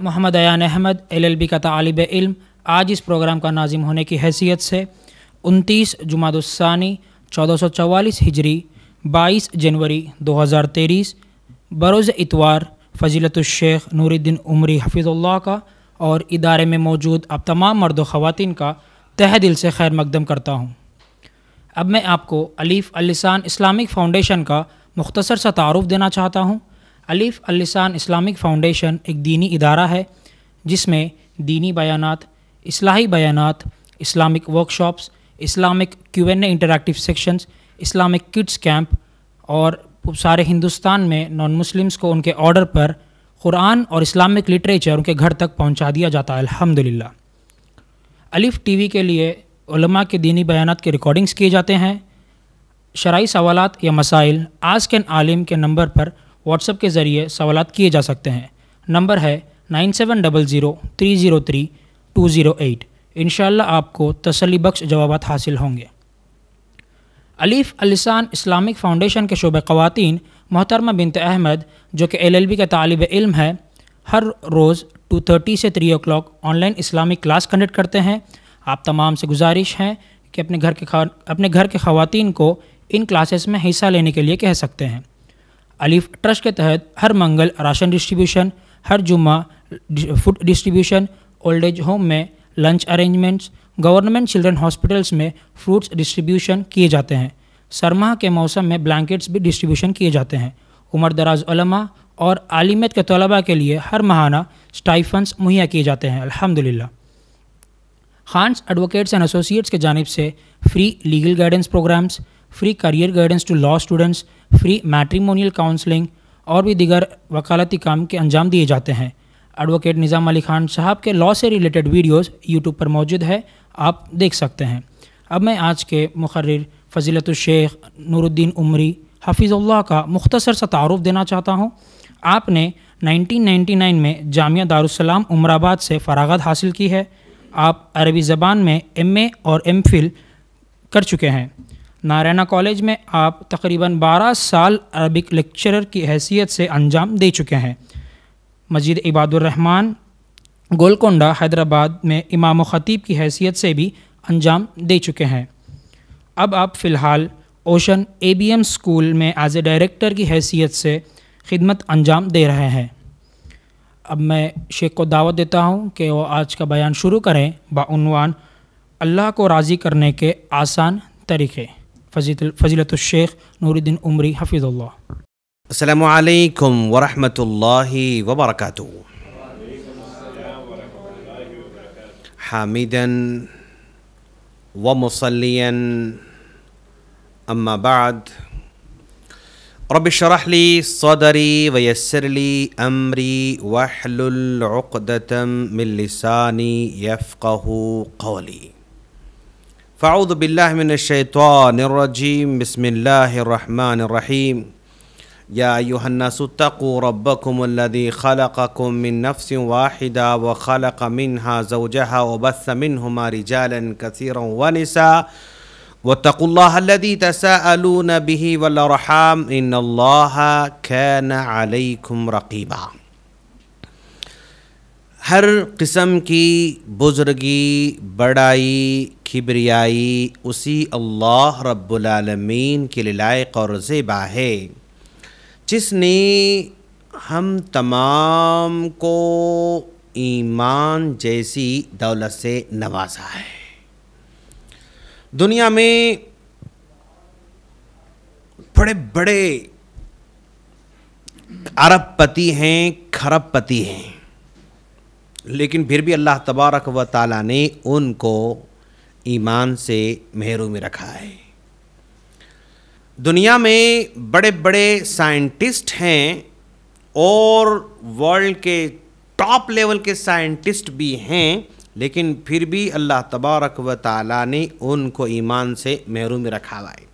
Mohammad Ayan Ahmad LLB का तालिब इल्म आज इस प्रोग्राम का नाजिम होने की हैसियत से 29 जुमादुस्सानी 1444 हिजरी 22 जनवरी 2023 बरोज़ इतवार फ़ज़ीलतुश्शेख नूरुद्दीन उमरी हफ़िज़ुल्लाह का और इदारे में मौजूद अब तमाम मर्द व ख़वातीन का तहे दिल से खैर मकदम करता हूँ। अब मैं आपको अलीफ़ अल-लिसान इस्लामिक फ़ाउंडेशन का मुख्तसर सा तारुफ़ देना चाहता हूँ। अलीफ़ अल-लिसान इस्लामिक फ़ाउंडेशन एक दीनी इदारा है जिसमें दीनी बयानात, इस्लाही बयानात, Islamic workshops, Islamic Q&A interactive sections, Islamic kids camp और सारे हिंदुस्तान में नॉन मुस्लिम्स को उनके ऑर्डर पर कुरान और इस्लामिक लिटरेचर उनके घर तक पहुंचा दिया जाता है अल्हम्दुलिल्लाह। अलिफ़ टीवी के लिए उलमा के दीनी बयानात के रिकॉर्डिंग्स किए जाते हैं। शरई सवालात या मसाइल आस्क एन आलिम के नंबर पर व्हाट्सएप के ज़रिए सवालात किए जा सकते हैं। नंबर है 9700303208। इंशाअल्लाह आपको तसल्ली बख्श जवाबात हासिल होंगे। अलीफ़ अल-लिसान इस्लामिक फ़ाउंडेशन के शोबे ख़वातीन मोहतरमा बिनत अहमद जो कि LLB का तालिब इल्म है, हर रोज़ 2:30 से 3 o'clock online Islamic class conduct करते हैं। आप तमाम से गुजारिश है कि अपने घर के ख़वातीन को इन क्लासेस में हिस्सा लेने के लिए कह सकते हैं। अलीफ़ ट्रस्ट के तहत हर मंगल राशन डिस्ट्रीब्यूशन, हर जुम्मा food distribution, old age home में lunch arrangements, government children hospitals में फ्रूट्स डिस्ट्रीब्यूशन किए जाते हैं। सरमाह के मौसम में ब्लैंकेट्स भी डिस्ट्रीब्यूशन किए जाते हैं। उमर दराज उलमा और आलिमियत के तलबा के लिए हर माहाना स्टाइफंस मुहैया किए जाते हैं अल्हम्दुलिल्लाह। खान्स एडवोकेट्स एंड एसोसिएट्स के जानिब से free legal guidance programmes, free career guidance to law students, free matrimonial counselling और भी दीगर वकालती काम के अंजाम दिए जाते हैं। एडवोकेट निज़ाम अली खान साहब के लॉ से रिलेटेड वीडियोस यूट्यूब पर मौजूद है, आप देख सकते हैं। अब मैं आज के मुखर्रिर फ़ज़ीलतुश्शेख नूरुद्दीन उमरी हफ़िज़ुल्लाह का मुख्तसर सा तारुफ़ देना चाहता हूँ। आपने 1999 में जामिया दारुस्सलाम उमराबाद से फ़राग़त हासिल की है। आप अरबी ज़बान में MA और MPhil कर चुके हैं। नारायणा कॉलेज में आप तकरीबन 12 साल अरबिक लेक्चरर की हैसियत से अंजाम दे चुके हैं। मस्जिद इबादुर रहमान गोलकोंडा हैदराबाद में इमाम व ख़तीब की हैसियत से भी अंजाम दे चुके हैं। अब आप फ़िलहाल ओशन ABM स्कूल में एज ए डायरेक्टर की हैसियत से खिदमत अंजाम दे रहे हैं। अब मैं शेख को दावत देता हूँ कि वो आज का बयान शुरू करें बाउन्वान अल्लाह को राज़ी करने के आसान तरीक़े। फ़ज़ीलतुश्शेख नूरुद्दीन उमरी हफ़िज़ुल्लाह। अस्सलामु अलैकुम वरहमतुल्लाहि वबरकातुहू। हामिदन व मुसल्लियन अम्मा बाद रब्बि इश्रह ली सदरी व यस्सिर ली अमरी वहलुल उक़दतम मिन लिसानी यफ़क़हू क़ौली। फ़अऊज़ु बिल्लाहि मिनश शैतानिर रजीम। बिस्मिल्लाहिर रहमानिर रहीम। या अय्युहन्नासु तक़ू रब्बकुमुल्लज़ी ख़लक़कुम मिन नफ़्सिन वाहिदा व ख़लक़ मिन्हा ज़ौजहा व बस्स मिन्हुमा रिजालन कसीरन व निसा वत्तक़ुल्लाहल्लज़ी तसाअलून बिही वल अर्हाम इन्नल्लाहा कान अलैकुम रक़ीबा। हर किस्म की बुज़ुर्गी, बड़ाई, किबरियाई उसी अल्लाह रब्बुल आलमीन के लिए लायक और ज़ेबा है जिसने हम तमाम को ईमान जैसी दौलत से नवाजा है। दुनिया में बड़े बड़े अरबपति हैं, खरबपति हैं, लेकिन फिर भी अल्लाह तबारक व ताला ने उनको ईमान से महरूम में रखा है। दुनिया में बड़े बड़े साइंटिस्ट हैं और वर्ल्ड के टॉप लेवल के साइंटिस्ट भी हैं, लेकिन फिर भी अल्लाह तबारक व ताला ने उनको ईमान से महरूम में रखा हुआ है।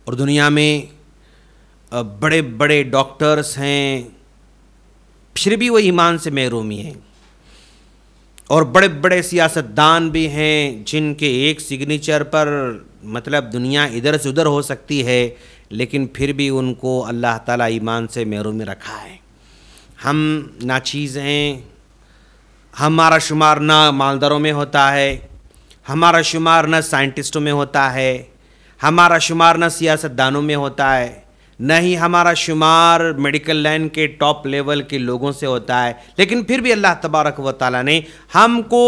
और दुनिया में बड़े बड़े डॉक्टर्स हैं, फिर भी वो ईमान से महरूम हैं। और बड़े बड़े सियासतदान भी हैं जिनके एक सिग्नेचर पर मतलब दुनिया इधर से उधर हो सकती है, लेकिन फिर भी उनको अल्लाह ताला ईमान से महरूम में रखा है। हम नाचीज़ हैं, हमारा शुमार ना मालदारों में होता है, हमारा शुमार न साइंटिस्टों में होता है, हमारा शुमार न सियासतदानों में होता है, न ही हमारा शुमार मेडिकल लाइन के टॉप लेवल के लोगों से होता है। लेकिन फिर भी अल्लाह तबारक व तआला ने हमको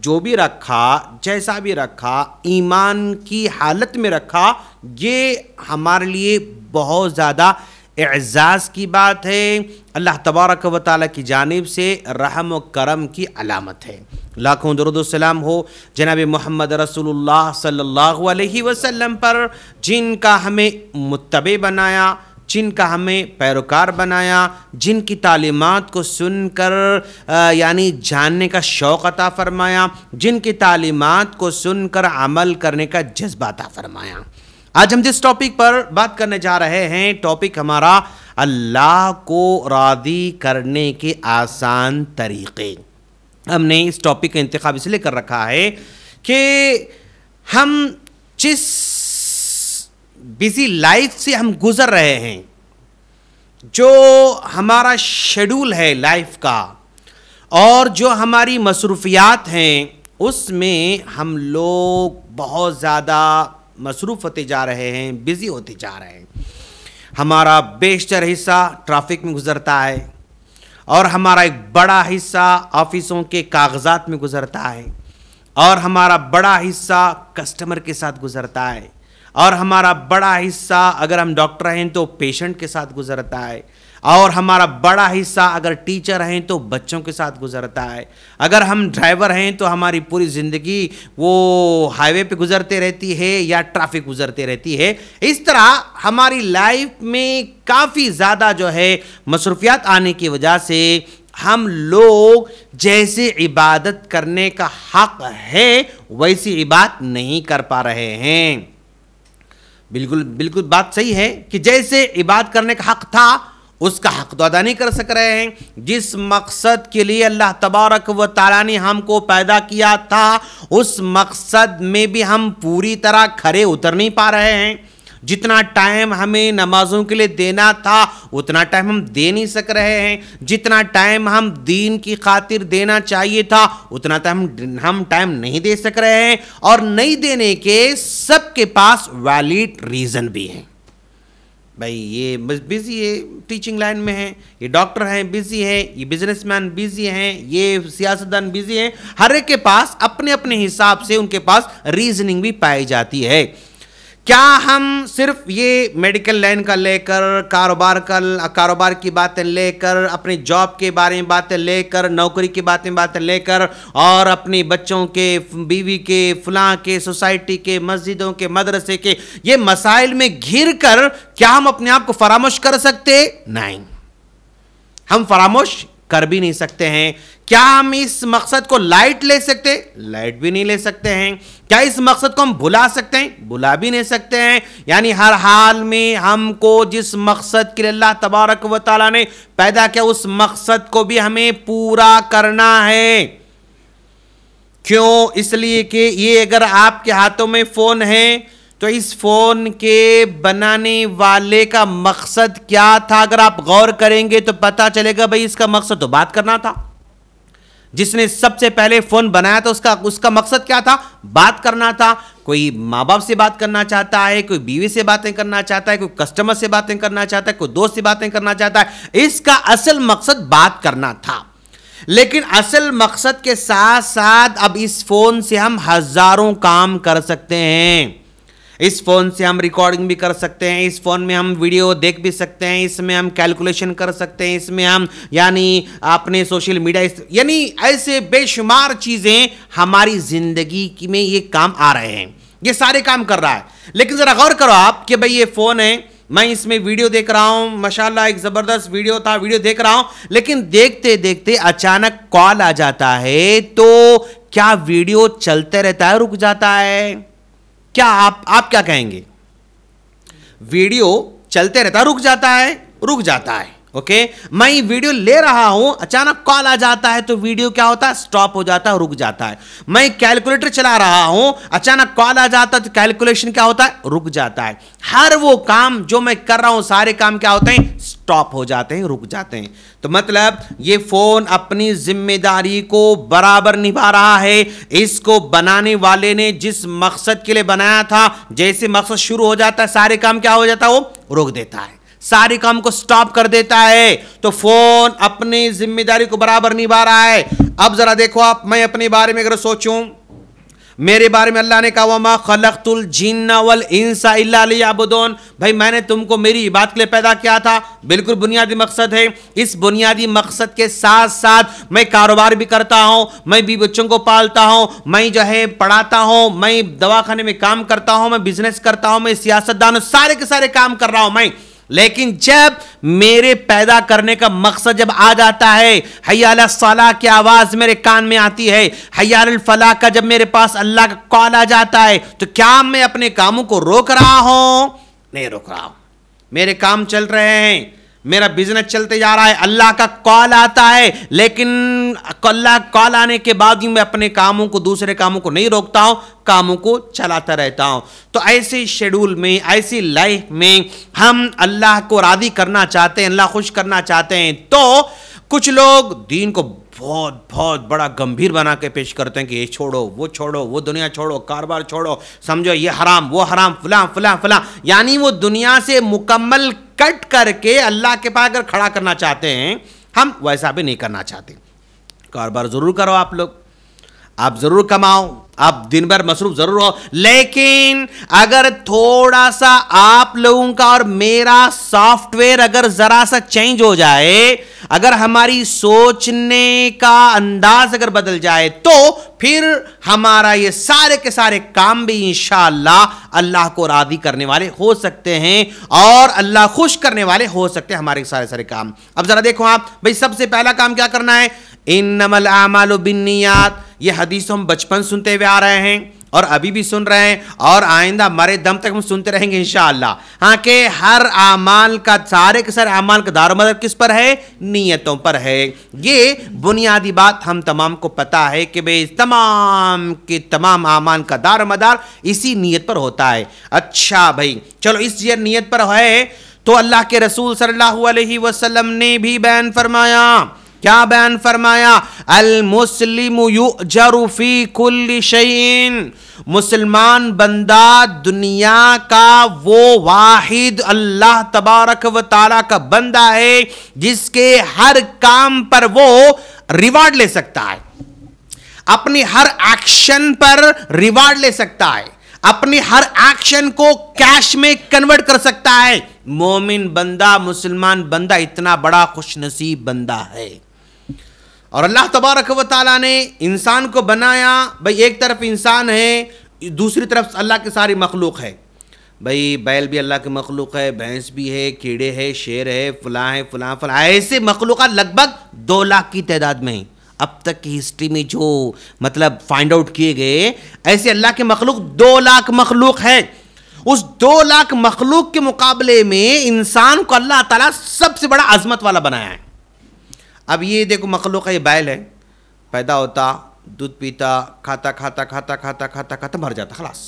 जो भी रखा, जैसा भी रखा, ईमान की हालत में रखा, ये हमारे लिए बहुत ज़्यादा एजाज़ की बात है, अल्लाह तबारक व तआला की जानिब से रहम व करम की अलामत है। लाखों दरूद व सलाम हो जनाब मोहम्मद रसूलुल्लाह सल्लल्लाहु अलैहि वसल्लम पर, जिनका हमें मुत्तबे बनाया, जिनका हमें पैरोकार बनाया, जिनकी तालीमात को सुनकर यानी जानने का शौक़ अता फरमाया, जिनकी तालीमात को सुनकर अमल करने का जज्बा अता फरमाया। आज हम जिस टॉपिक पर बात करने जा रहे हैं, टॉपिक हमारा अल्लाह को राज़ी करने के आसान तरीक़े। हमने इस टॉपिक का इंतखाब इसलिए कर रखा है कि हम जिस बिज़ी लाइफ से हम गुज़र रहे हैं, जो हमारा शेड्यूल है लाइफ का और जो हमारी मसरूफियात हैं, उसमें हम लोग बहुत ज़्यादा मसरूफ़ होते जा रहे हैं, बिज़ी होते जा रहे हैं। हमारा बेशतर हिस्सा ट्रैफिक में गुज़रता है और हमारा एक बड़ा हिस्सा ऑफिसों के कागजात में गुज़रता है और हमारा बड़ा हिस्सा कस्टमर के साथ गुज़रता है और हमारा बड़ा हिस्सा अगर हम डॉक्टर हैं तो पेशेंट के साथ गुज़रता है और हमारा बड़ा हिस्सा अगर टीचर हैं तो बच्चों के साथ गुज़रता है। अगर हम ड्राइवर हैं तो हमारी पूरी ज़िंदगी वो हाईवे पे गुज़रते रहती है या ट्रैफिक गुज़रते रहती है। इस तरह हमारी लाइफ में काफ़ी ज़्यादा जो है मसरूफियात आने की वजह से हम लोग जैसे इबादत करने का हक़ है वैसी इबादत नहीं कर पा रहे हैं। बिल्कुल बिल्कुल बात सही है कि जैसे इबादत करने का हक़ था उसका हक़ तो अदा नहीं कर सक रहे हैं। जिस मकसद के लिए अल्लाह तबारक व तआला ने हमको पैदा किया था, उस मकसद में भी हम पूरी तरह खरे उतर नहीं पा रहे हैं। जितना टाइम हमें नमाजों के लिए देना था उतना टाइम हम दे नहीं सक रहे हैं। जितना टाइम हम दीन की खातिर देना चाहिए था उतना टाइम हम नहीं दे सक रहे हैं और नहीं देने के सबके पास वैलिड रीज़न भी हैं। भाई ये बिज़ी है, टीचिंग लाइन में है, ये डॉक्टर हैं बिज़ी हैं, ये बिजनेसमैन बिज़ी हैं, ये सियासतदान बिज़ी हैं। हर एक के पास अपने अपने हिसाब से उनके पास रीजनिंग भी पाई जाती है। क्या हम सिर्फ ये मेडिकल लाइन का लेकर, कारोबार की बातें लेकर, अपने जॉब के बारे में बातें लेकर, नौकरी की बातें लेकर और अपने बच्चों के, बीवी के, फलां के, सोसाइटी के, मस्जिदों के, मदरसे के ये मसाइल में घिर कर क्या हम अपने आप को फरामोश कर सकते? नहीं, हम फरामोश कर भी नहीं सकते हैं। क्या हम इस मकसद को लाइट ले सकते? लाइट भी नहीं ले सकते हैं। क्या इस मकसद को हम भुला सकते हैं? भुला भी नहीं सकते हैं। यानी हर हाल में हमको जिस मकसद के लिए अल्लाह तबारक व तआला ने पैदा किया उस मकसद को भी हमें पूरा करना है। क्यों? इसलिए कि ये अगर आपके हाथों में फोन है तो इस फोन के बनाने वाले का मकसद क्या था? अगर आप गौर करेंगे तो पता चलेगा भाई इसका मकसद तो बात करना था। जिसने सबसे पहले फोन बनाया था उसका मकसद क्या था? बात करना था। कोई माँ बाप से बात करना चाहता है, कोई बीवी से बातें करना चाहता है, कोई कस्टमर से बातें करना चाहता है, कोई दोस्त से बातें करना चाहता है। इसका असल मकसद बात करना था। लेकिन असल मकसद के साथ साथ अब इस फोन से हम हजारों काम कर सकते हैं। इस फ़ोन से हम रिकॉर्डिंग भी कर सकते हैं, इस फ़ोन में हम वीडियो देख भी सकते हैं, इसमें हम कैलकुलेशन कर सकते हैं, इसमें हम यानी अपने सोशल मीडिया यानी ऐसे बेशुमार चीज़ें हमारी ज़िंदगी में ये काम आ रहे हैं। ये सारे काम कर रहा है। लेकिन ज़रा गौर करो आप कि भाई ये फ़ोन है, मैं इसमें वीडियो देख रहा हूँ, माशाल्लाह एक ज़बरदस्त वीडियो था, वीडियो देख रहा हूँ, लेकिन देखते देखते अचानक कॉल आ जाता है तो क्या वीडियो चलते रहता है, रुक जाता है? क्या आप क्या कहेंगे? वीडियो चलते रहता है, रुक जाता है? रुक जाता है। ओके मैं ये वीडियो ले रहा हूं, अचानक कॉल आ जाता है तो वीडियो क्या होता है, स्टॉप हो जाता है, रुक जाता है। मैं कैलकुलेटर चला रहा हूं, अचानक कॉल आ जाता है तो कैलकुलेशन क्या होता है, रुक जाता है। हर वो काम जो मैं कर रहा हूं, सारे काम क्या होते हैं, स्टॉप हो जाते हैं, रुक जाते हैं। तो मतलब ये फोन अपनी जिम्मेदारी को बराबर निभा रहा है। इसको बनाने वाले ने जिस मकसद के लिए बनाया था, जैसे मकसद शुरू हो जाता है सारे काम क्या हो जाता है, वो रोक देता है, सारे काम को स्टॉप कर देता है। तो फोन अपनी जिम्मेदारी को बराबर निभा रहा है। अब जरा देखो आप, मैं अपने बारे में अगर सोचूं, मेरे बारे में अल्लाह ने कहा वमा खलक़तुल जिन्ना वल इंसा इल्ला लियअबुदून, भाई मैंने तुमको मेरी इबादत के लिए पैदा किया था, बिल्कुल बुनियादी मकसद है। इस बुनियादी मकसद के साथ साथ मैं कारोबार भी करता हूं, मैं भी बच्चों को पालता हूं, मैं जो है पढ़ाता हूं, मैं दवाखाने में काम करता हूं, मैं बिजनेस करता हूं, मैं सियासतदान हूं, सारे के सारे काम कर रहा हूं मैं। लेकिन जब मेरे पैदा करने का मकसद जब आ जाता है, हय्या अला सलाह की आवाज मेरे कान में आती है, हय्या अल फलाह का जब मेरे पास अल्लाह का कॉल आ जाता है, तो क्या मैं अपने कामों को रोक रहा हूं? नहीं रोक रहा हूं। मेरे काम चल रहे हैं, मेरा बिजनेस चलते जा रहा है, अल्लाह का कॉल आता है, लेकिन अल्लाह कॉल आने के बाद भी मैं अपने कामों को, दूसरे कामों को नहीं रोकता हूं, कामों को चलाता रहता हूं। तो ऐसे शेड्यूल में, ऐसी लाइफ में हम अल्लाह को राजी करना चाहते हैं, अल्लाह खुश करना चाहते हैं, तो कुछ लोग दीन को बहुत बहुत बड़ा गंभीर बना के पेश करते हैं कि ये छोड़ो, वो दुनिया छोड़ो, कारोबार छोड़ो, समझो ये हराम, वो हराम, फलां फलां फलां, यानी वो दुनिया से मुकम्मल कट करके अल्लाह के पास अगर खड़ा करना चाहते हैं, हम वैसा भी नहीं करना चाहते। कारोबार जरूर करो आप लोग, आप जरूर कमाओ, आप दिन भर मसरूफ जरूर हो, लेकिन अगर थोड़ा सा आप लोगों का और मेरा सॉफ्टवेयर अगर जरा सा चेंज हो जाए, अगर हमारी सोचने का अंदाज अगर बदल जाए, तो फिर हमारा ये सारे के सारे काम भी इंशाअल्लाह अल्लाह को राजी करने वाले हो सकते हैं और अल्लाह खुश करने वाले हो सकते हैं हमारे सारे सारे काम। अब जरा देखो आप, भाई सबसे पहला काम क्या करना है, इन्नमल आमालु बिन्नियात। ये हदीस हम बचपन सुनते हुए आ रहे हैं और अभी भी सुन रहे हैं और आइंदा मरे दम तक हम सुनते रहेंगे इंशाअल्लाह। हाँ के हर आमाल का, सारे के सारे आमाल का दारोमदार किस पर है, नियतों पर है। ये बुनियादी बात हम तमाम को पता है कि भाई तमाम के तमाम आमाल का दारोमदार इसी नियत पर होता है। अच्छा भाई चलो, इस नियत पर है तो अल्लाह के रसूल सल्लल्लाहु अलैहि वसल्लम ने भी बयान फरमाया, क्या बयान फरमाया, अल मुस्लिमु युजरु फी कुल्ली शैइन, मुसलमान बंदा दुनिया का वो वाहिद अल्लाह तबारक व ताला का बंदा है जिसके हर काम पर वो रिवार्ड ले सकता है, अपनी हर एक्शन पर रिवार्ड ले सकता है, अपनी हर एक्शन को कैश में कन्वर्ट कर सकता है। मोमिन बंदा, मुसलमान बंदा इतना बड़ा खुशनसीब बंदा है। और अल्लाह तबारक व ताला ने इंसान को बनाया, भाई एक तरफ इंसान है, दूसरी तरफ अल्लाह की सारी मखलूक है। भाई बैल भी अल्लाह की मखलूक है, भैंस भी है, कीड़े है, शेर है, फलां फलां, ऐसे मखलूक़ात लगभग 2 लाख की तादाद में है। अब तक की हिस्ट्री में जो मतलब फाइंड आउट किए गए, ऐसे अल्लाह के मखलूक 2 लाख मखलूक है। उस 2 लाख मखलूक के मुकाबले में इंसान को अल्लाह ताला सबसे बड़ा अजमत वाला बनाया है। अब ये देखो मखलूक है, ये बैल है, पैदा होता, दूध पीता, खाता खाता खाता खाता खाता खाता मर जाता, खलास।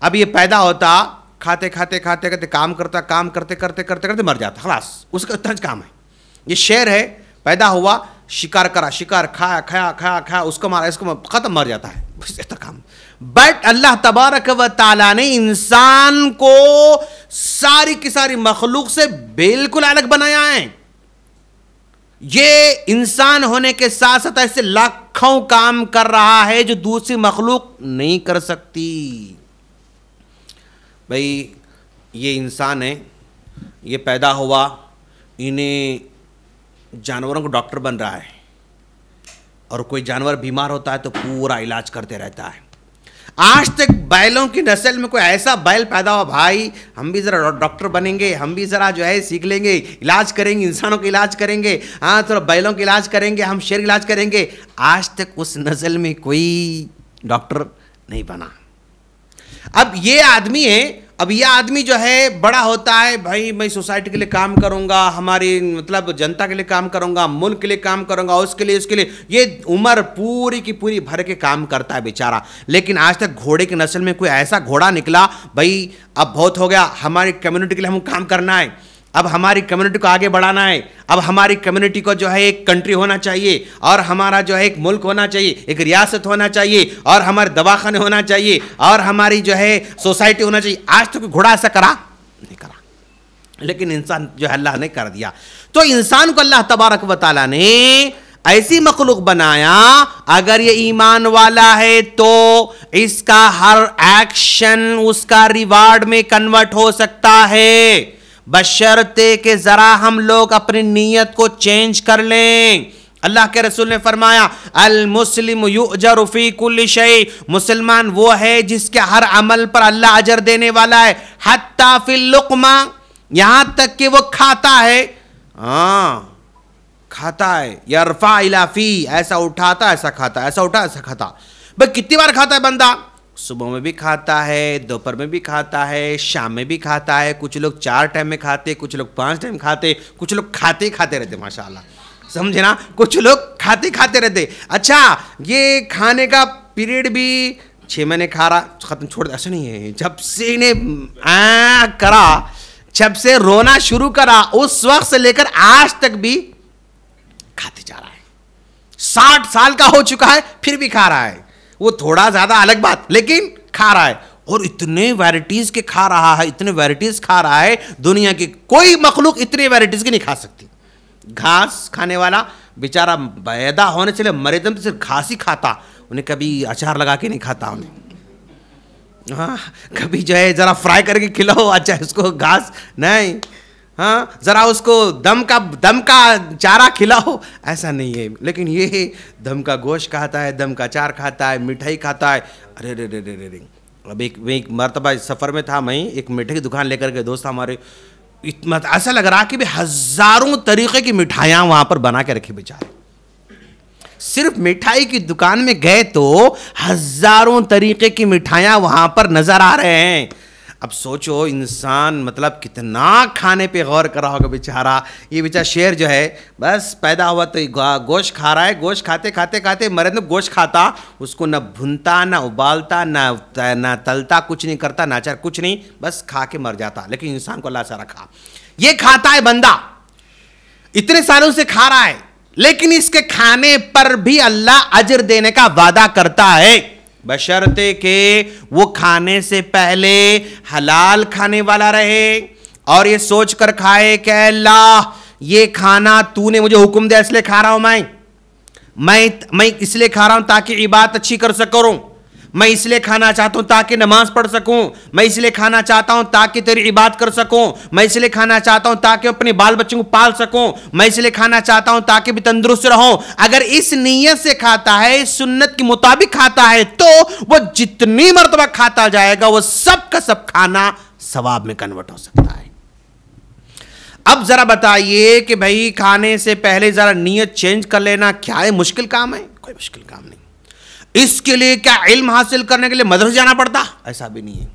अब ये पैदा होता, खाते खाते खाते खाते काम करता, काम करते करते करते करते मर जाता, खलास, उसका इतना काम है। ये शेर है, पैदा हुआ, शिकार करा, शिकार खाया खाया खाया खाया, उसको मारा, इसको खत्म, मर जाता है, इतना काम। बट अल्लाह तबारक व ताला ने इंसान को सारी की सारी मखलूक से बिल्कुल अलग बनाया है। ये इंसान होने के साथ साथ ऐसे लाखों काम कर रहा है जो दूसरी मखलूक नहीं कर सकती। भाई ये इंसान है, ये पैदा हुआ, इन्हें जानवरों को डॉक्टर बन रहा है, और कोई जानवर बीमार होता है तो पूरा इलाज करते रहता है। आज तक बैलों की नस्ल में कोई ऐसा बैल पैदा हुआ, भाई हम भी ज़रा डॉक्टर बनेंगे, हम भी ज़रा जो है सीख लेंगे, इलाज करेंगे, इंसानों का इलाज करेंगे, हाँ थोड़ा बैलों का इलाज करेंगे, हम शेर इलाज करेंगे। आज तक उस नस्ल में कोई डॉक्टर नहीं बना। अब ये आदमी है अब यह आदमी जो है बड़ा होता है, भाई मैं सोसाइटी के लिए काम करूंगा, हमारी मतलब जनता के लिए काम करूंगा, मुल्क के लिए काम करूंगा, उसके लिए ये उम्र पूरी की पूरी भर के काम करता है बेचारा। लेकिन आज तक घोड़े की नस्ल में कोई ऐसा घोड़ा निकला, भाई अब बहुत हो गया, हमारी कम्युनिटी के लिए हम काम करना है, अब हमारी कम्युनिटी को आगे बढ़ाना है, अब हमारी कम्युनिटी को जो है एक कंट्री होना चाहिए, और हमारा जो है एक मुल्क होना चाहिए, एक रियासत होना चाहिए, और हमारे दवाखाने होना चाहिए, और हमारी जो है सोसाइटी होना चाहिए। आज तो कोई घोड़ा ऐसा करा नहीं करा, लेकिन इंसान जो है अल्लाह ने कर दिया। तो इंसान को अल्लाह तबारक व तआला ने ऐसी मखलूक बनाया, अगर ये ईमान वाला है तो इसका हर एक्शन उसका रिवार्ड में कन्वर्ट हो सकता है, बशर्ते कि जरा हम लोग अपनी नीयत को चेंज कर लें। अल्लाह के रसूल ने फरमाया, अल मुस्लिम युअजरु फी कुल्लि शै, मुसलमान वो है जिसके हर अमल पर अल्लाह अजर देने वाला है, हत्ता फिल लुक़मा, यहां तक कि वो खाता है, खाता है, यरफा इला फी, ऐसा उठाता ऐसा खाता, ऐसा उठा ऐसा खाता। भाई कितनी बार खाता है बंदा? सुबह में भी खाता है, दोपहर में भी खाता है, शाम में भी खाता है, कुछ लोग 4 टाइम में खाते, कुछ लोग 5 टाइम खाते, कुछ लोग खाते खाते रहते, माशाल्लाह, समझे ना, कुछ लोग खाते खाते रहते। अच्छा, ये खाने का पीरियड भी 6 महीने खा रहा, खत्म, छोड़, ऐसा नहीं है, जब से इन्हें करा, जब से रोना शुरू करा, उस वक्त से लेकर आज तक भी खाते जा रहा है। 60 साल का हो चुका है फिर भी खा रहा है, वो थोड़ा ज्यादा अलग बात, लेकिन खा रहा है, और इतने वैराइटीज के खा रहा है, इतने वैराइटीज खा रहा है, दुनिया की कोई मखलूक इतने वैराइटीज की नहीं खा सकती। घास खाने वाला बेचारा पैदा होने से मरे दम तो सिर्फ घास ही खाता, उन्हें कभी अचार लगा के नहीं खाता, उन्हें हाँ कभी जो है जरा फ्राई करके खिलाओ, अच्छा इसको घास नहीं, हाँ जरा उसको दम का चारा खिलाओ, ऐसा नहीं है। लेकिन ये दम का गोश्त खाता है, दम का चार खाता है, मिठाई खाता है। अरे रे रे रे रे रे, अब एक मरतबा सफ़र में था, मैं एक मिठाई की दुकान लेकर के, दोस्त हमारे, इतना ऐसा लग रहा कि भाई हज़ारों तरीक़े की मिठाइयाँ वहाँ पर बना के रखी बेचारे। सिर्फ मिठाई की दुकान में गए तो हज़ारों तरीक़े की मिठाइयाँ वहाँ पर नज़र आ रहे हैं। अब सोचो इंसान मतलब कितना खाने पे गौर कर रहा होगा बेचारा। ये बेचारा शेर जो है बस पैदा हुआ तो गोश्त खा रहा है, गोश्त खाते खाते खाते मरे तो गोश्त खाता, उसको न भुनता न उबालता न तलता, कुछ नहीं करता, नाचार कुछ नहीं, बस खा के मर जाता। लेकिन इंसान को अल्लाह से रखा, ये खाता है बंदा, इतने सालों से खा रहा है, लेकिन इसके खाने पर भी अल्लाह अजर देने का वादा करता है, बशर्ते के वो खाने से पहले हलाल खाने वाला रहे और ये सोच कर खाए कि अल्लाह ये खाना तूने मुझे हुक्म दिया इसलिए खा रहा हूं, मैं इसलिए खा रहा हूं ताकि इबादत अच्छी कर सकूं, मैं इसलिए खाना चाहता हूं ताकि नमाज पढ़ सकूं, मैं इसलिए खाना चाहता हूं ताकि तेरी इबादत कर सकूं, मैं इसलिए खाना चाहता हूं ताकि अपने बाल बच्चों को पाल सकूं, मैं इसलिए खाना चाहता हूं ताकि भी तंदुरुस्त रहूं। अगर इस नीयत से खाता है, इस सुन्नत के मुताबिक खाता है, तो वो जितनी मर्तबा खाता जाएगा वो सब का सब खाना सवाब में कन्वर्ट हो सकता है। अब जरा बताइए कि भाई खाने से पहले जरा नीयत चेंज कर लेना क्या है मुश्किल काम है? कोई मुश्किल काम नहीं। इसके लिए क्या इल्म हासिल करने के लिए मदरसे जाना पड़ता? ऐसा भी नहीं है।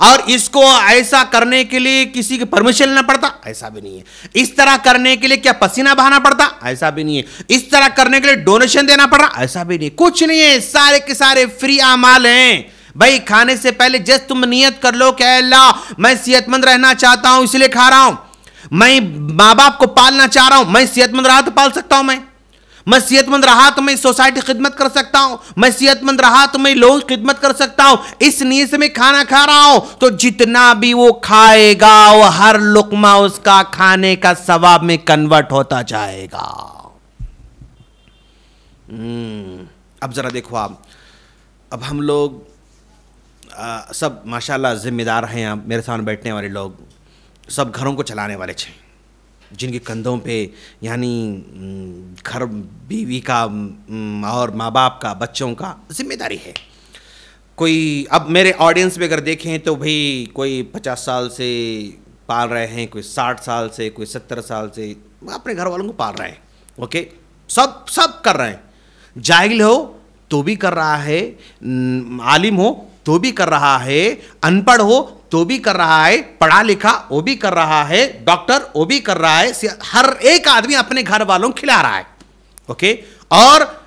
और इसको ऐसा करने के लिए किसी की परमिशन लेना पड़ता? ऐसा भी नहीं है। इस तरह करने के लिए क्या पसीना बहाना पड़ता? ऐसा भी नहीं है। इस तरह करने के लिए डोनेशन देना पड़ रहा? ऐसा भी नहीं, कुछ नहीं है, सारे के सारे फ्री आमाल हैं। भाई खाने से पहले जस्ट तुम नियत कर लो कि अल्लाह मैं सेहतमंद रहना चाहता हूं इसलिए खा रहा हूं, मैं माँ बाप को पालना चाह रहा हूं, मैं सेहतमंद रहा तो पाल सकता हूं, मैं सेहतमंद रहा तो मैं सोसाइटी खिदमत कर सकता हूं, मैं सेहतमंद रहा तो मैं लोगों की खिदमत कर सकता हूं, इस नीयत से मैं खाना खा रहा हूं, तो जितना भी वो खाएगा वो हर लुकमा उसका खाने का सवाब में कन्वर्ट होता जाएगा। अब जरा देखो आप, अब हम लोग सब माशाल्लाह जिम्मेदार हैं, आप मेरे सामने बैठने वाले लोग सब घरों को चलाने वाले हैं, जिनके कंधों पे यानी घर बीवी का और माँ बाप का बच्चों का जिम्मेदारी है। कोई अब मेरे ऑडियंस में अगर देखें तो भाई कोई 50 साल से पाल रहे हैं, कोई 60 साल से, कोई 70 साल से अपने घर वालों को पाल रहे हैं। ओके, सब कर रहे हैं, जाहिल हो तो भी कर रहा है, आलिम हो तो भी कर रहा है, अनपढ़ हो तो भी कर रहा है, पढ़ा लिखा वो भी कर रहा है, डॉक्टर वो भी कर रहा है, हर एक आदमी अपने घर वालों को खिला रहा है। ओके, और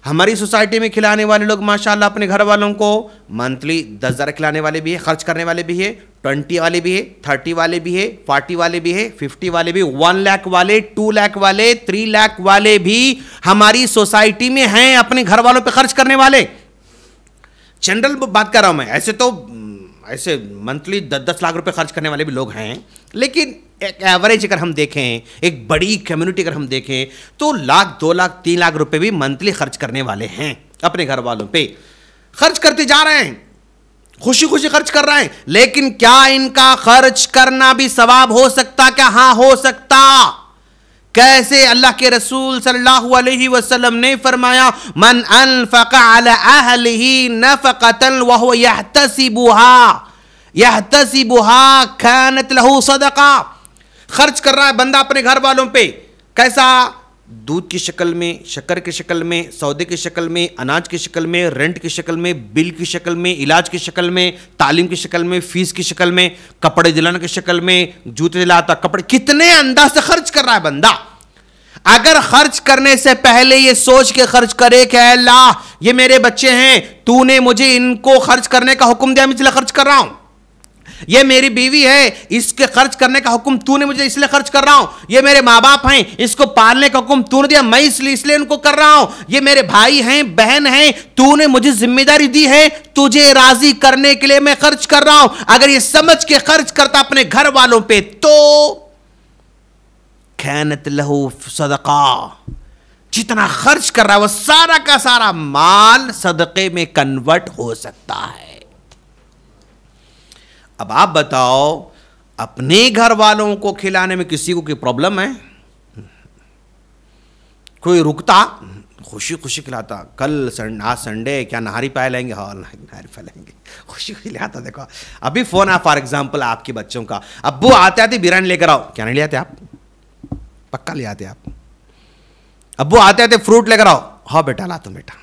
हमारी सोसाइटी में खिलाने वाले लोग माशाल्लाह अपने घर वालों को मंथली 10,000 खिलाने वाले भी है, खर्च करने वाले भी है, 20 वाले भी है, 30 वाले भी है, 40 वाले भी है, 50 वाले भी, 1 लाख वाले, 2 लाख वाले, 3 लाख वाले भी हमारी सोसाइटी में हैं अपने घर वालों पे खर्च करने वाले। जनरल बात कर रहा हूं मैं, ऐसे तो ऐसे मंथली 10-10 लाख रुपए खर्च करने वाले भी लोग हैं, लेकिन एक एवरेज अगर हम देखें, एक बड़ी कम्युनिटी अगर हम देखें, तो लाख, 2 लाख, 3 लाख रुपए भी मंथली खर्च करने वाले हैं अपने घर वालों पे। खर्च करते जा रहे हैं, खुशी खुशी खर्च कर रहे हैं, लेकिन क्या इनका खर्च करना भी सवाब हो सकता? क्या हाँ हो सकता। कैसे? अल्लाह के रसूल सल्लल्लाहु अलैहि वसल्लम ने फरमाया, मन अनफक़ अला अहलिही नफ़क़तन व हुवा यहतसिबुहा कानत लहू सदक़ा। खर्च कर रहा है बंदा अपने घर वालों पे, कैसा? दूध की शक्ल में, शक्कर की शक्ल में, सौदे की शक्ल में, अनाज की शक्ल में, रेंट की शक्ल में, बिल की शक्ल में, इलाज की शक्ल में, तालीम की शक्ल में, फीस की शक्ल में, कपड़े दिलाने की शक्ल में, जूते दिलाता, कपड़े, कितने अंदाज से खर्च कर रहा है बंदा। अगर खर्च करने से पहले ये सोच के खर्च करे कि अल्लाह ये मेरे बच्चे हैं, तूने मुझे इनको खर्च करने का हुक्म दिया, मैं इसलिए खर्च कर रहा हूं। ये मेरी बीवी है, इसके खर्च करने का हुक्म तूने मुझे इसलिए खर्च कर रहा हूं। ये मेरे माँ बाप हैं, इसको पालने का हुक्म तूने दिया, मैं इसलिए इनको कर रहा हूं। ये मेरे भाई हैं, बहन हैं, तूने मुझे जिम्मेदारी दी है, तुझे राजी करने के लिए मैं खर्च कर रहा हूं। अगर ये समझ के खर्च करता अपने घर वालों पे, तो कानत लहू सदका, जितना खर्च कर रहा है वो सारा का सारा माल सदके में कन्वर्ट हो सकता है। अब आप बताओ, अपने घर वालों को खिलाने में किसी को कोई प्रॉब्लम है? कोई रुकता? खुशी खुशी खिलाता। आज संडे, क्या नहारी पाए लेंगे? हाँ नहारी पाए लेंगे, खुशी खुशी लाता। देखो अभी फोन आ फॉर एग्जाम्पल आपके बच्चों का, अब्बू आते आते बिरयानी लेकर आओ। क्या नहीं ले आते आप? पक्का ले आते आप। अब्बू आते आते फ्रूट लेकर आओ। हाँ बेटा लाता हूं बेटा।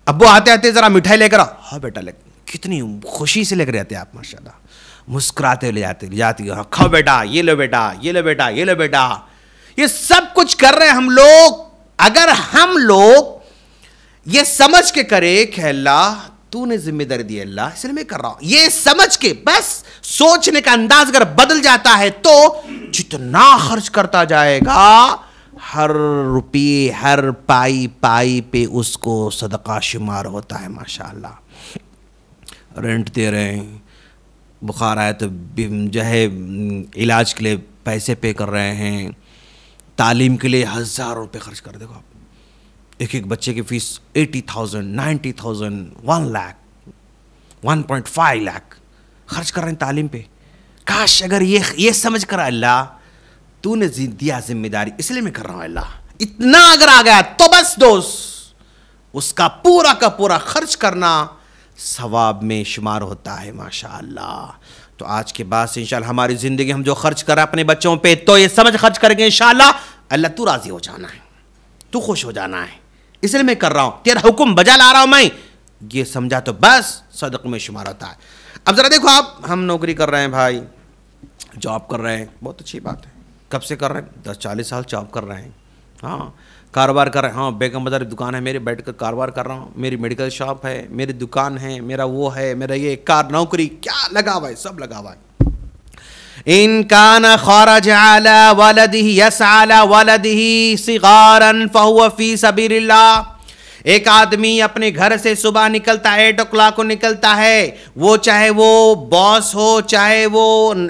अब्बू आते आते जरा मिठाई लेकर आओ। हाँ बेटा ले। कितनी खुशी से लेकर आते आप माशाल्लाह, मुस्कुराते ले जाती हो। खाओ बेटा, ये लो बेटा, ये लो बेटा, ये लो बेटा। ये सब कुछ कर रहे हैं हम लोग। अगर हम लोग ये समझ के करें कि अल्लाह तूने जिम्मेदारी दी, अल्लाह इसलिए मैं कर रहा हूं, ये समझ के बस सोचने का अंदाज अगर बदल जाता है, तो जितना खर्च करता जाएगा, हर रुपये, हर पाई पाई पे उसको सदका शुमार होता है माशाल्लाह। रेंट दे रहे हैं, बुखार आया तो जो है इलाज के लिए पैसे पे कर रहे हैं, तालीम के लिए हज़ारों रुपये खर्च कर। देखो आप, एक एक बच्चे की फीस 80,000, 90,000, 1 लाख, 1.5 लाख खर्च कर रहे हैं तालीम पे। काश अगर ये समझ कर, अल्लाह तूने दिया जिम्मेदारी इसलिए मैं कर रहा हूँ, अल्लाह इतना अगर आ गया तो बस दोस्त, उसका पूरा का पूरा खर्च करना सवाब में शुमार होता है माशाअल्लाह। तो आज के बाद से इंशाअल्लाह हमारी ज़िंदगी हम जो खर्च कर रहे हैं अपने बच्चों पे, तो ये समझ खर्च करेंगे इंशाअल्लाह, अल्लाह तू राज़ी हो जाना है, तू खुश हो जाना है, इसलिए मैं कर रहा हूँ, तेरा हुक्म बजा ला रहा हूँ मैं, ये समझा तो बस सदक़ में शुमार होता है। अब ज़रा देखो आप, हम नौकरी कर रहे हैं भाई, जॉब कर रहे हैं, बहुत अच्छी बात है। कब से कर रहे हैं? 10-40 साल जॉब कर रहे हैं। हाँ, कारोबार कर रहे हैं। हाँ, बेगम बाज़ार दुकान है मेरी, बैठ कर कारोबार कर रहा हूँ, मेरी मेडिकल शॉप है, मेरी दुकान है, मेरा वो है, मेरा ये कार, नौकरी, क्या लगा हुआ है, सब लगा हुआ है। इन कान खरज अला वलदिही यसअ अला वलदिही सिगारन फहुव फी सबीलिल्लाह। एक आदमी अपने घर से सुबह निकलता है, 8 o'clock को निकलता है, वो चाहे वो बॉस हो, चाहे वो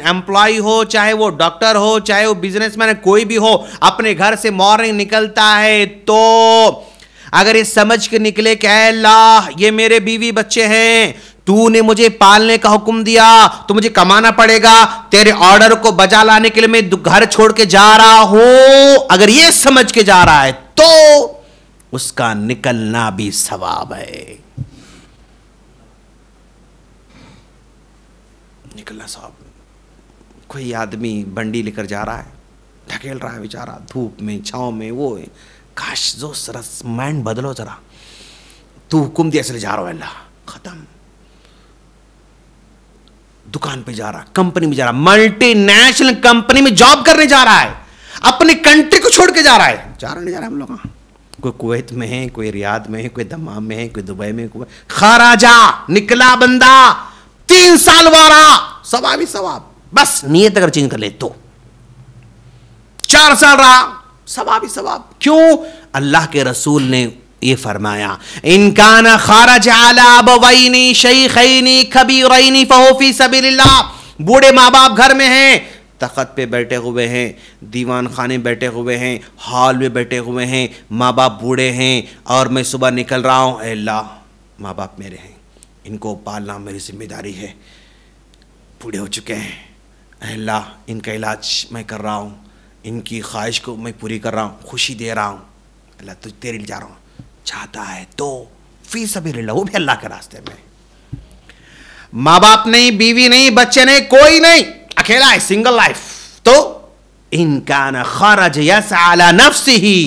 एम्प्लॉय हो, चाहे वो डॉक्टर हो, चाहे वो बिजनेसमैन है, कोई भी हो, अपने घर से मॉर्निंग निकलता है, तो अगर ये समझ के निकले कि अल्लाह ये मेरे बीवी बच्चे हैं, तूने मुझे पालने का हुक्म दिया, तो मुझे कमाना पड़ेगा, तेरे ऑर्डर को बजा लाने के लिए मैं घर छोड़ के जा रहा हूं, अगर ये समझ के जा रहा है, तो उसका निकलना भी सवाब है। निकलना सवाब। कोई आदमी बंडी लेकर जा रहा है, ढकेल रहा है बेचारा धूप में, छांव में, वो है। काश जो सरस माइंड बदलो जरा, तू हुक्म दिया इसलिए जा रहा है, अल्लाह खत्म। दुकान पे जा रहा, कंपनी में जा रहा, मल्टीनेशनल कंपनी में जॉब करने जा रहा है, अपनी कंट्री को छोड़ के जा रहा है। जा रहा नहीं जा रहा हम लोग? कोई कुवैत में है, कोई रियाद में है, कोई दमाम में है, कोई दुबई में, कोई खराजा निकला बंदा 3 साल वारा, सवाब ही सवाब। बस नियत अगर चेंज कर ले तो 4 साल रहा, सवाब ही सवाब। क्यों? अल्लाह के रसूल ने ये फरमाया, इनकान खारज अला अबवैनी शैखैनी कबीरैनी फहु फी सबीलिल्लाह। बूढ़े माँ बाप घर में हैं, तख्त पे बैठे हुए हैं, दीवान खाने बैठे हुए हैं, हॉल में बैठे हुए हैं, माँ बाप बूढ़े हैं और मैं सुबह निकल रहा हूँ, अल्लाह माँ बाप मेरे हैं, इनको पालना मेरी जिम्मेदारी है, बूढ़े हो चुके हैं, अल्लाह इनका इलाज मैं कर रहा हूँ, इनकी ख्वाहिश को मैं पूरी कर रहा हूँ, खुशी दे रहा हूँ, अल्लाह तुझ तेरे लिए जा रहा हूँ। चाहता है तो फी सबीलिल्लाह, वो भी अल्लाह के रास्ते में। माँ बाप नहीं, बीवी नहीं, बच्चे नहीं, कोई नहीं, अकेला है, सिंगल लाइफ। तो इनकान खरज यसअ अला नफ्सिही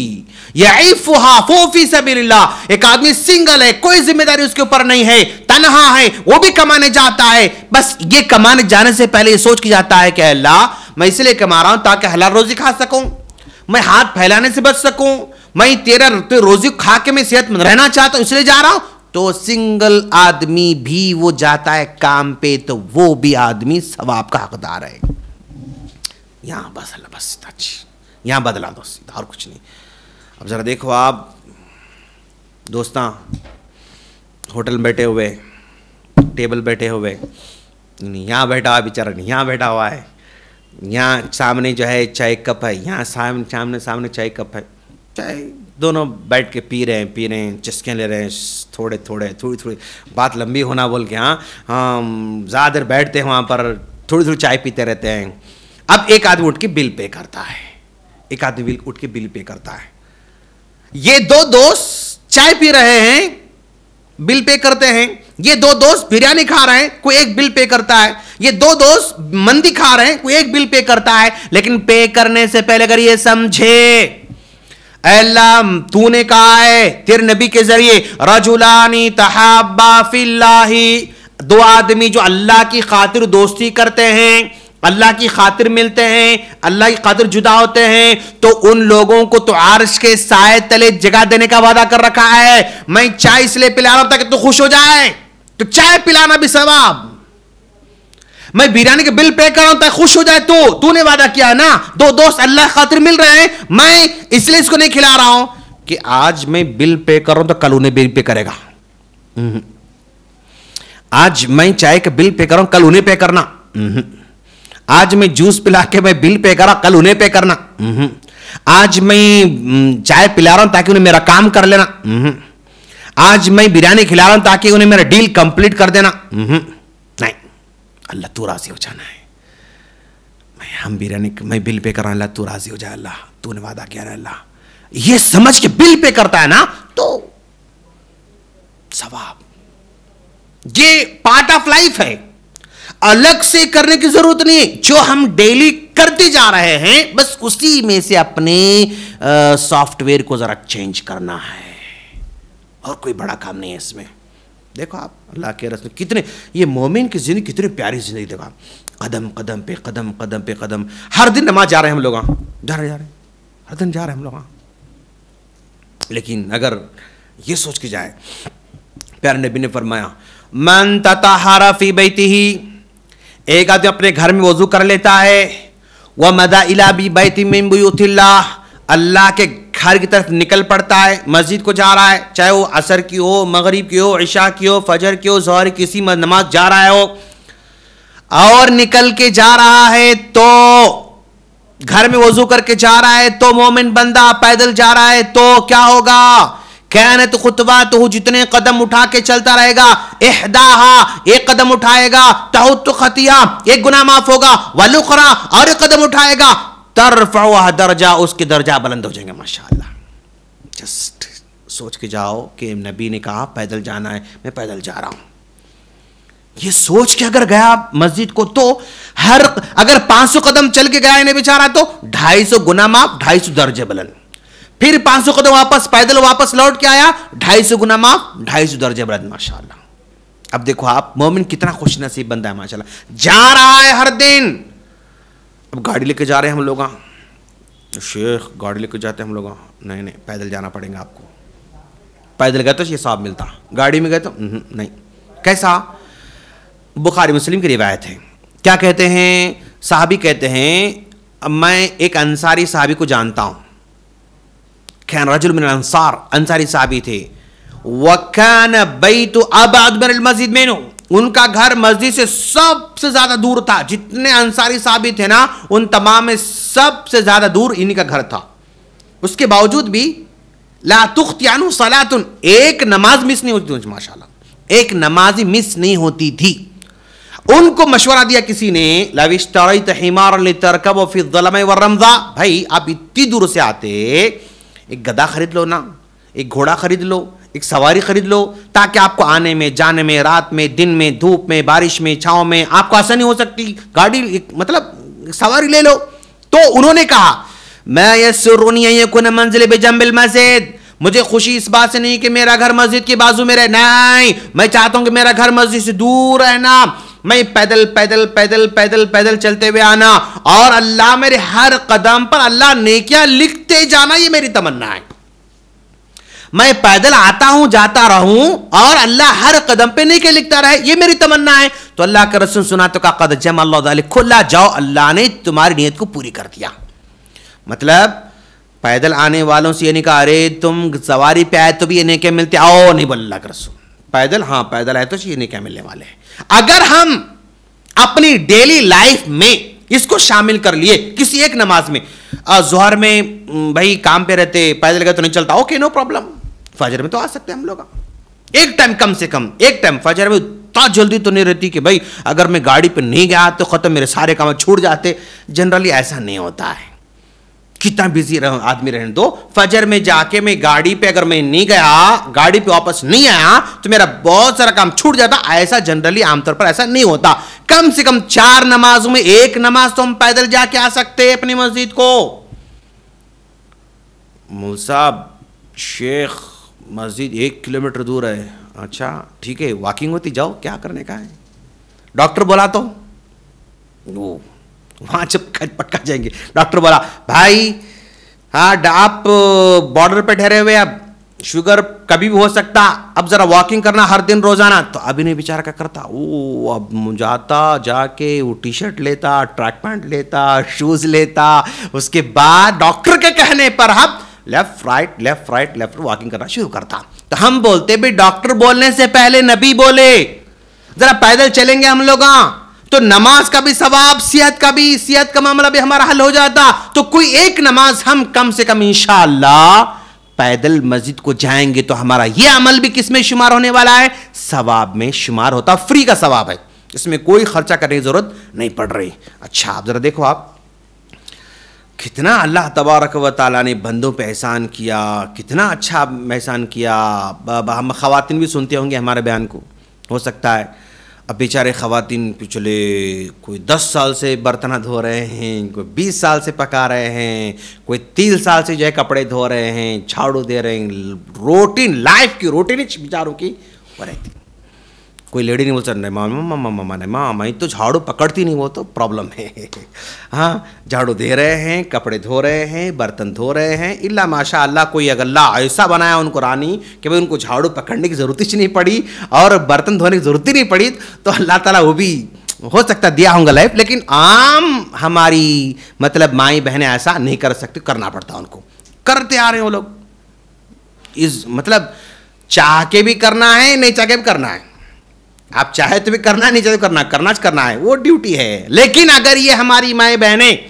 यईफुहा फी सबीलिल्लाह। एक आदमी सिंगल है, कोई जिम्मेदारी उसके ऊपर नहीं है, तन्हा है, वो भी कमाने जाता है। बस ये कमाने जाने से पहले ये सोच के जाता है कि अल्लाह मैं इसलिए कमा रहा हूं ताकि हलाल रोजी खा सकूं, मैं हाथ फैलाने से बच सकूं, मैं तेरा रोजी खा के मैं सेहतमंद रहना चाहता हूं, इसलिए जा रहा हूं। तो सिंगल आदमी भी वो जाता है काम पे, तो वो भी आदमी सवाब का हकदार है। यहां बस यहां बदला दो सीधा, और कुछ नहीं। अब जरा देखो, आप दोस्तां होटल में बैठे हुए, टेबल बैठे हुए, यहाँ बैठा हुआ बेचारा, यहाँ बैठा हुआ है, यहाँ सामने जो है चाय कप है, यहाँ सामने चाय कप है, चाय दोनों बैठ के पी रहे हैं, चस्कियाँ ले रहे हैं, थोड़ी बात लंबी होना बोल के, हाँ ज़्यादा देर बैठते हैं वहाँ पर, थोड़ी चाय पीते रहते हैं। अब एक आदमी उठ के बिल पे करता है, ये 2 दोस्त चाय पी रहे हैं, बिल पे करते हैं। ये 2 दोस्त बिरयानी खा रहे हैं, कोई एक बिल पे करता है। ये 2 दोस्त मंदी खा रहे हैं, कोई एक बिल पे करता है। लेकिन पे करने से पहले अगर ये समझे, अल्लाह तूने कहा है तेरे नबी के जरिए, रजुलानी तहाब्बा फिल्लाही, 2 आदमी जो अल्लाह की खातिर दोस्ती करते हैं, अल्लाह की खातिर मिलते हैं, अल्लाह की खातिर जुदा होते हैं, तो उन लोगों को तो आर्श के साए तले जगह देने का वादा कर रखा है। मैं चाय इसलिए पिला रहा हूं ताकि तू खुश हो जाए, तो चाय पिलाना भी सवाब। मैं बिरयानी के बिल पे कर रहा हूं ताकि खुश हो जाए, तो तूने वादा किया है ना। 2 दोस्त अल्लाह खातिर मिल रहे हैं, मैं इसलिए इसको नहीं खिला रहा हूं कि आज मैं बिल पे कर रहा हूं तो कल उन्हें बिल पे करेगा। आज मैं चाय के बिल पे कर रहा हूं, कल उन्हें पे करना। आज मैं जूस पिला के मैं बिल पे कर रहा, कल उन्हें पे करना। आज मैं चाय पिला रहा हूं ताकि उन्हें मेरा काम कर लेना। आज मैं बिरयानी खिला रहा हूं ताकि उन्हें मेरा डील कंप्लीट कर देना। नहीं, अल्लाह तू राजी हो जाना है। मैं बिल पे कर रहा हूं, अल्लाह तू राजी हो जाए, अल्लाह तूने वादा किया ना, अल्लाह ये समझ के बिल पे करता है ना, तो सवाब। ये पार्ट ऑफ लाइफ है, अलग से करने की जरूरत नहीं है। जो हम डेली करते जा रहे हैं, बस उसी में से अपने सॉफ्टवेयर को जरा चेंज करना है, और कोई बड़ा काम नहीं है इसमें। देखो आप अल्लाह के रसूल कितने, ये मोमिन की जिंदगी कितनी प्यारी जिंदगी। देखो कदम कदम पे कदम, हर दिन नमाज जा रहे हैं हम लोग, जा रहे हर दिन जा रहे हैं हम लोग। लेकिन अगर ये सोच के जाए, प्यारे नबी ने फरमाया, मन तताहरा फी बैतिही, एक आदमी अपने घर में वजू कर लेता है, वह मदा इला बी बैति मिन बुयूतिल्लाह, अल्लाह के घर की तरफ निकल पड़ता है, मस्जिद को जा रहा है, चाहे वो असर की हो, मगरिब की हो, इशा की हो, फजर की हो, ज़ोहर की, किसी नमाज जा रहा हो, और निकल के जा रहा है, तो घर में वजू करके जा रहा है, तो मोमिन बंदा पैदल जा रहा है, तो क्या होगा? कहने तो खुतबा तो जितने कदम उठा के चलता रहेगा, इहदाहा, एक कदम उठाएगा, तहुत खतिया, एक गुनाह माफ होगा, वलुखरा, और एक कदम उठाएगा, तरफ़अ दर्जा, उसके दर्जा बुलंद हो जाएंगे। माशाअल्लाह। जस्ट सोच के जाओ कि नबी ने कहा पैदल जाना है, मैं पैदल जा रहा हूं। ये सोच के अगर गया मस्जिद को, तो अगर 500 कदम चल के गया है बेचारा, तो 250 गुना माफ, 250 दर्जे बुलंद। फिर 500 कदम वापस पैदल वापस लौट के आया, 250 गुना माफ, 250 दर्जे बुलंद। माशाअल्लाह। अब देखो आप, मोमिन कितना खुश नसीब बंदा है माशाल्लाह, जा रहा है हर दिन। अब गाड़ी लेके जा रहे हैं हम लोग, शेख गाड़ी लेके जाते हैं हम लोग, नहीं नहीं पैदल जाना पड़ेगा आपको। पैदल गए तो ये सवाब मिलता, गाड़ी में गए तो नहीं। कैसा? बुखारी मुस्लिम की रिवायत है। क्या कहते हैं साहबी, कहते हैं मैं एक अंसारी साहबी को जानता हूं, कैन रजुल मिन अंसार, अंसारी साहबी थे, वकान बैतु अबअद मिनल मस्जिद मेनू, उनका घर मस्जिद से सबसे ज्यादा दूर था। जितने अंसारी साहबी थे ना, उन तमाम में सबसे ज्यादा दूर इन्हीं का घर था। उसके बावजूद भी ला तुख्तियानु सलातुन, एक नमाज मिस नहीं होती थी माशाल्लाह, एक नमाज मिस नहीं होती थी। उनको मशवरा दिया किसी ने, लविश्तरैत हिमारन लितरकब फी ज़लम व रमज़ा, भाई आप इतनी दूर से आते, एक गधा खरीद लो ना, एक घोड़ा खरीद लो, एक सवारी खरीद लो, ताकि आपको आने में जाने में, रात में दिन में, धूप में बारिश में छांव में आपको आसानी हो सकती। गाड़ी मतलब सवारी ले लो। तो उन्होंने कहा मैं यसरुनी यकुन मंजिल बिजंबिल मस्जिद, मुझे खुशी इस बात से नहीं कि मेरा घर मस्जिद के बाजू में रहे, नहीं, मैं चाहता हूं कि मेरा घर मस्जिद से दूर रहना, मैं पैदल पैदल पैदल पैदल पैदल चलते हुए आना, और अल्लाह मेरे हर कदम पर अल्लाह नेकियां लिखते जाना, ये मेरी तमन्ना है। मैं पैदल आता हूं, जाता रहूं, और अल्लाह हर कदम पे नेकियां लिखता रहे, ये मेरी तमन्ना है। तो अल्लाह का रसूल सुना तो कहा कद जमा अल्लाह ज़ालिक खुल्ला, जाओ अल्लाह ने तुम्हारी नियत को पूरी कर दिया। मतलब पैदल आने वालों से ये नहीं कहा अरे तुम सवारी पे आए तो भी ये नेकियां मिलती, आओ नहीं बोल अल्लाह का रसूल, पैदल, हाँ पैदल आए तो ये नेकियां मिलने वाले हैं। अगर हम अपनी डेली लाइफ में इसको शामिल कर लिए, किसी एक नमाज में, जोहर में भाई काम पे रहते, पैदल गए तो नहीं चलता, ओके नो प्रॉब्लम, फजर में तो आ सकते हैं हम लोग, एक टाइम कम से कम, एक टाइम फजर में इतना जल्दी तो नहीं रहती कि भाई अगर मैं गाड़ी पे नहीं गया तो खत्म, मेरे सारे काम छूट जाते। जनरली ऐसा नहीं होता है, कितना बिजी आदमी रहने दो, फजर में जाके मैं गाड़ी पे अगर मैं नहीं गया, गाड़ी पे वापस नहीं आया तो मेरा बहुत सारा काम छूट जाता। ऐसा जनरली आमतौर पर ऐसा नहीं होता। कम से कम 4 नमाजों में एक नमाज तो हम पैदल जाके आ सकते हैं अपनी मस्जिद को। मूसा शेख मस्जिद 1 किलोमीटर दूर है, अच्छा ठीक है, वॉकिंग होती, जाओ, क्या करने का है। डॉक्टर बोला तो वो वहां जब पटका जाएंगे, डॉक्टर बोला भाई हाँ आप बॉर्डर पे ठहरे हुए, अब शुगर कभी भी हो सकता, अब जरा वॉकिंग करना हर दिन रोजाना। तो अभी नहीं बेचारा क्या करता, वो अब जाता, जाके वो टी शर्ट लेता, ट्रैक पैंट लेता, शूज लेता, उसके बाद डॉक्टर के कहने पर हम left right left right left walking करना शुरू करता। तो हम बोलते भी डॉक्टर बोलने से पहले नबी बोले, जरा पैदल चलेंगे हम लोग तो नमाज का भी सवाब, सेहत का मामला भी हमारा हल हो जाता। तो कोई एक नमाज हम कम से कम इंशाअल्लाह पैदल मस्जिद को जाएंगे तो हमारा यह अमल भी किस में शुमार होने वाला है, सवाब में शुमार होता, फ्री का सवाब है, इसमें कोई खर्चा करने की जरूरत नहीं पड़ रही। अच्छा आप जरा देखो, आप कितना अल्लाह तबारक व तआला ने बंदों पे एहसान किया, कितना अच्छा एहसान किया। हम ख़वातीन भी सुनते होंगे हमारे बयान को, हो सकता है अब बेचारे ख़वातीन पिछले कोई 10 साल से बर्तन धो रहे हैं, कोई 20 साल से पका रहे हैं, कोई 3 साल से जो है कपड़े धो रहे हैं, झाड़ू दे रहे हैं, रूटीन लाइफ की रूटीन बेचारों की हो रहती। कोई लेडी नहीं बोल सकता मामा मैं तो झाड़ू पकड़ती नहीं, वो तो प्रॉब्लम है। हाँ झाड़ू दे रहे हैं, कपड़े धो रहे हैं, बर्तन धो रहे हैं, इल्ला माशा अल्लाह कोई अगर अल्लाह ऐसा बनाया उनको रानी कि भाई उनको झाड़ू पकड़ने की ज़रूरत ही नहीं पड़ी और बर्तन धोने की ज़रूरत ही नहीं पड़ी, तो अल्लाह ताला वो भी हो सकता दिया होगा लाइफ। लेकिन आम हमारी मतलब माई बहनें ऐसा नहीं कर सकती, करना पड़ता उनको, करते आ रहे हैं वो लोग। इस मतलब चाह के भी करना है, नहीं चाह के भी करना है, आप चाहे तो भी करना, नहीं चाहे तो करना है, वो ड्यूटी है। लेकिन अगर ये हमारी माएँ बहनें,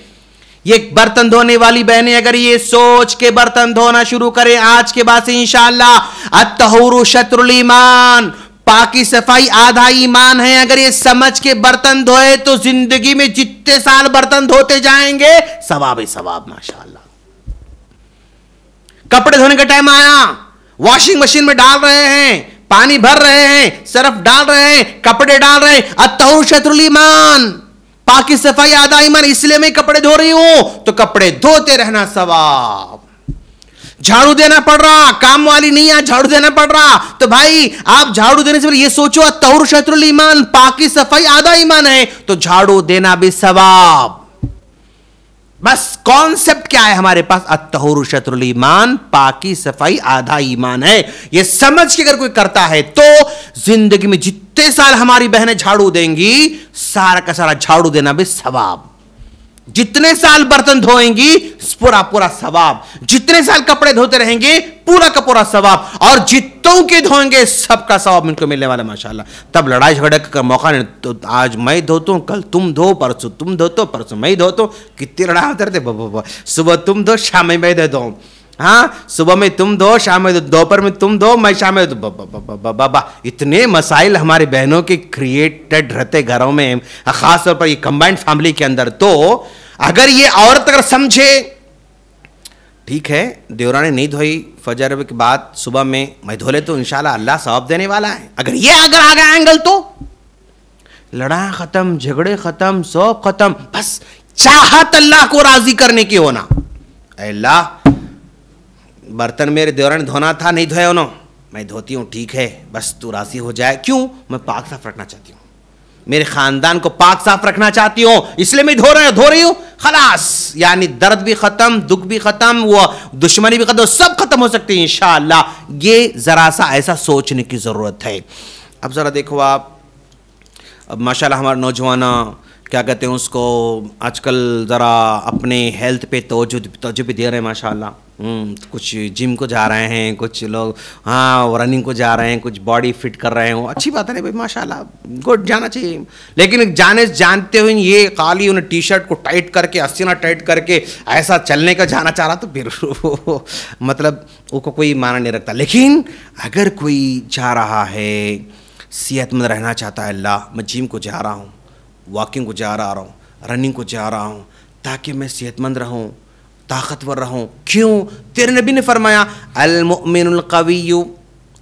ये बर्तन धोने वाली बहनें अगर ये सोच के बर्तन धोना शुरू करें आज के बाद से इंशाअल्लाह, अत्तहुरु शत्रुल ईमान, पाकी सफाई आधा ईमान है, अगर ये समझ के बर्तन धोए तो जिंदगी में जितने साल बर्तन धोते जाएंगे सवाब ही सवाब माशाअल्लाह। कपड़े धोने का टाइम आया, वॉशिंग मशीन में डाल रहे हैं, पानी भर रहे हैं, सर्फ डाल रहे हैं, कपड़े डाल रहे हैं, अत्तहुरु शत्रुल ईमान, पाकी सफाई आधा ईमान, इसलिए मैं कपड़े धो रही हूं, तो कपड़े धोते रहना सवाब। झाड़ू देना पड़ रहा, काम वाली नहीं है, झाड़ू देना पड़ रहा, तो भाई आप झाड़ू देने से पहले ये सोचो तहुर शत्रुल ईमान, पाकी सफाई आधा ईमान है, तो झाड़ू देना भी सवाब। बस कॉन्सेप्ट क्या है हमारे पास, अत्तहुर शत्रुल ईमान, पाकी सफाई आधा ईमान है। ये समझ के अगर कोई करता है तो जिंदगी में जितने साल हमारी बहनें झाड़ू देंगी, सारा का सारा झाड़ू देना भी सवाब। जितने साल बर्तन धोएंगी पूरा पूरा सवाब, जितने साल कपड़े धोते रहेंगे पूरा का पूरा सवाब, और जितों के धोएंगे सबका सवाब इनको मिलने वाला माशाल्लाह। तब लड़ाई झगड़े का मौका नहीं, तो आज मैं धोता हूं, कल तुम धो, परसों तुम धोते हो, परसों मैं धोता हूं। कितनी लड़ाई होते रहते, सुबह तुम धो, शाम में मैं धोता हूं। हाँ, सुबह में तुम दो, शाम में दोपहर में तुम दो, मैं शाम में बाबा। इतने मसाइल हमारी बहनों के क्रिएटेड रहते घरों में, खास तौर पर ये कंबाइंड फैमिली के अंदर। तो अगर ये औरत अगर समझे, ठीक है देवरानी नहीं धोई फजर के बाद, सुबह में मैं धो ले तो इंशाल्लाह अल्लाह सवाब देने वाला है। अगर ये अगर आ गया एंगल तो लड़ाई खत्म, झगड़े खत्म, सब खत्म। बस चाहत अल्लाह को राजी करने की होना, अल्लाह बर्तन मेरे देवरानी धोना था, नहीं धोया उन्होंने, मैं धोती हूँ, ठीक है, बस तू राजी हो जाए। क्यों? मैं पाक साफ रखना चाहती हूँ, मेरे खानदान को पाक साफ रखना चाहती हूँ, इसलिए मैं धो रही हूँ, खलास। यानी दर्द भी खत्म, दुख भी खत्म, वो दुश्मनी भी खत्म, सब खत्म हो सकती है इंशाअल्लाह। ये जरा सा ऐसा सोचने की जरूरत है। अब जरा देखो आप, अब माशाल्लाह हमारे नौजवान क्या कहते हैं उसको, आजकल ज़रा अपने हेल्थ पे तवज्जो भी दे रहे हैं माशाल्लाह। कुछ जिम को जा रहे हैं, कुछ लोग हाँ रनिंग को जा रहे हैं, कुछ बॉडी फिट कर रहे हैं, अच्छी बात है भाई माशाल्लाह, गुड, जाना चाहिए। लेकिन जानते हुए ये खाली उन्हें टी शर्ट को टाइट करके, अस्सीना टाइट करके ऐसा चलने का जाना चाह रहा, तो फिर मतलब उसको कोई माना नहीं रखता। लेकिन अगर कोई जा रहा है, सेहतमंद रहना चाहता है, अल्लाह मैं जिम को जा रहा हूँ, वॉकिंग को जा रहा हूँ, रनिंग को जा रहा हूँ, ताकि मैं सेहतमंद रहूँ, ताकतवर रहूँ। क्यों? तेरे नबी ने फरमाया अल मुमिनुल कविय्यु,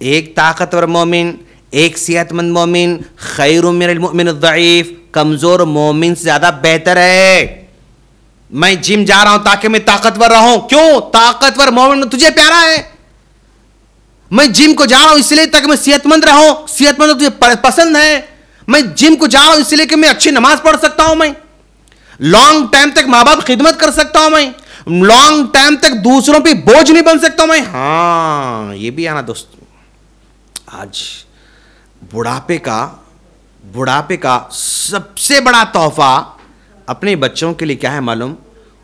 एक ताकतवर मोमिन, एक सेहतमंद मोमिन, खैरु मिनल मुमिनिद दईफ, कमज़ोर मोमिन से ज़्यादा बेहतर है। मैं जिम जा रहा हूँ ताकि मैं ताकतवर रहूँ। क्यों? ताकतवर मोमिन तुझे प्यारा है। मैं जिम को जा रहा हूँ इसलिए ताकि मैं सेहतमंद रहूँ, सेहतमंद तुझे पसंद है। मैं जिम को जा रहा हूं इसलिए कि मैं अच्छी नमाज पढ़ सकता हूं, मैं लॉन्ग टाइम तक माँ बाप खिदमत कर सकता हूं, मैं लॉन्ग टाइम तक दूसरों पे बोझ नहीं बन सकता हूं मैं। हाँ, ये भी आना दोस्तों, आज बुढ़ापे का सबसे बड़ा तोहफा अपने बच्चों के लिए क्या है मालूम?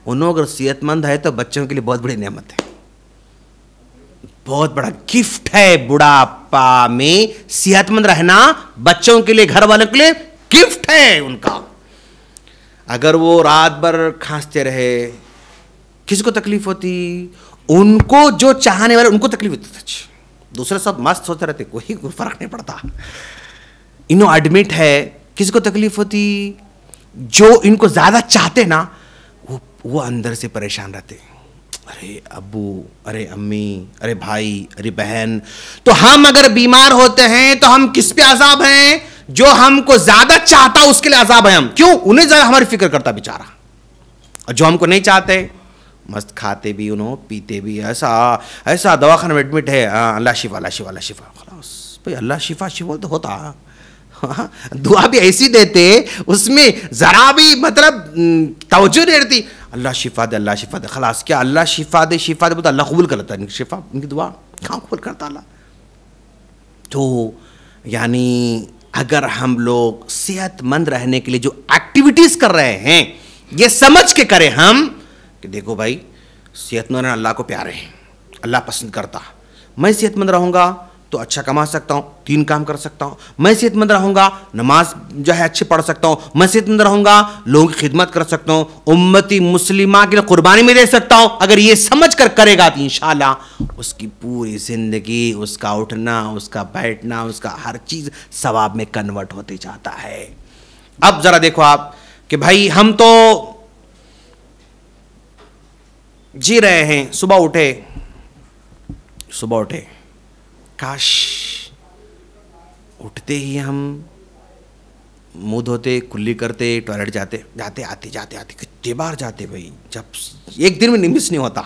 उन्होंने अगर सेहतमंद है तो बच्चों के लिए बहुत बड़ी नेमत है, बहुत बड़ा गिफ्ट है। बुढ़ापा में सेहतमंद रहना बच्चों के लिए, घर वालों के लिए गिफ्ट है उनका। अगर वो रात भर खांसते रहे, किसी को तकलीफ होती, उनको जो चाहने वाले उनको तकलीफ होती, दूसरे सब मस्त होते रहते, कोई फर्क नहीं पड़ता। इन्हों एडमिट है, किसी को तकलीफ होती, जो इनको ज्यादा चाहते ना वो अंदर से परेशान रहते, अरे अब्बू, अरे अम्मी, अरे भाई, अरे बहन। तो हम अगर बीमार होते हैं तो हम किस पे अजाब हैं? जो हमको ज्यादा चाहता उसके लिए अजाब है हम। क्यों? उन्हें ज्यादा हमारी फिक्र करता बेचारा। और जो हमको नहीं चाहते, मस्त खाते भी, उन्होंने पीते भी, ऐसा दवाखाना में एडमिट है, अल्लाह शिफा, अल्लाह शिफा, अल्लाह शिफा। भाई अल्लाह शिफा शिफा तो होता, दुआ भी ऐसी देते, उसमें जरा भी मतलब तवज्जो नहीं रहती, अल्लाह शिफा दे, अल्लाह शिफा दे, खलास। क्या अल्लाह शिफा दे बोलता, अल्लाह कबूल करता है शिफा, उनकी दुआ कहाँ कबूल करता अल्लाह? तो यानी अगर हम लोग सेहतमंद रहने के लिए जो एक्टिविटीज कर रहे हैं, ये समझ के करें हम कि देखो भाई, सेहतमंद रहना अल्लाह को प्यारे है, अल्लाह पसंद करता। मैं सेहतमंद रहूँगा तो अच्छा कमा सकता हूँ, 3 काम कर सकता हूँ। मैं सेहतमंद रहूँगा, नमाज जो है अच्छे पढ़ सकता हूँ। मैं सेहतमंद रहूँगा, लोगों की खिदमत कर सकता हूँ, उम्मती मुस्लिमा के लिए कुर्बानी में दे सकता हूँ। अगर ये समझ कर करेगा तो इंशाल्लाह उसकी पूरी ज़िंदगी, उसका उठना, उसका बैठना, उसका हर चीज़ सवाब में कन्वर्ट होते जाता है। अब ज़रा देखो आप कि भाई हम तो जी रहे हैं, सुबह उठे, काश उठते ही हम मुंह धोते, कुल्ली करते, टॉयलेट जाते, आते कितने बार जाते भाई, जब एक दिन में मिस नहीं होता।